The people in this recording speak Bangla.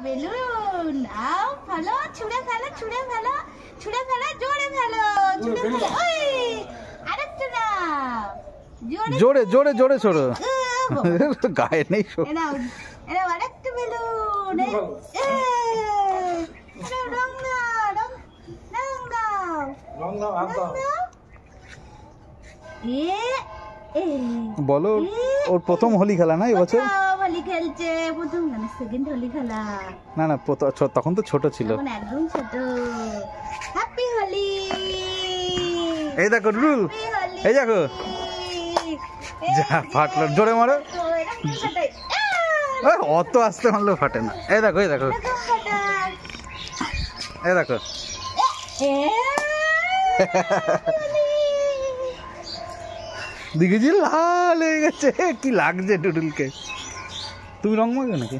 বেলুন আও ফেলো ছুঁড়ে ফেলো ছুঁড়ে ফেলো ছুঁড়ে ফেলো জোরে ফেলো ছুঁড়ে ফেলো ওই আরেকটা নাও জোরে জোরে জোরে ছোড়ো গায়ে নেই এনাও এনাও আরেকটা বেলুন রং দাও রং দাও বলো ওর প্রথম হোলি খেলা না এবছর হোলি খেলছে প্রথম না সেকেন্ড হোলি খেলা না না তখন তো ছোট ছিল তখন একদম ছোট হ্যাপি হোলি এই দেখো রুল এই দেখো যা ফাটলো জোরে মারো অত আস্তে মারলেও ফাটে না এই দেখো এই দেখো এই দেখো দেখেছি লাল হয়ে গেছে কি লাগছে টুটুলকে তুমি রং মাখবে নাকি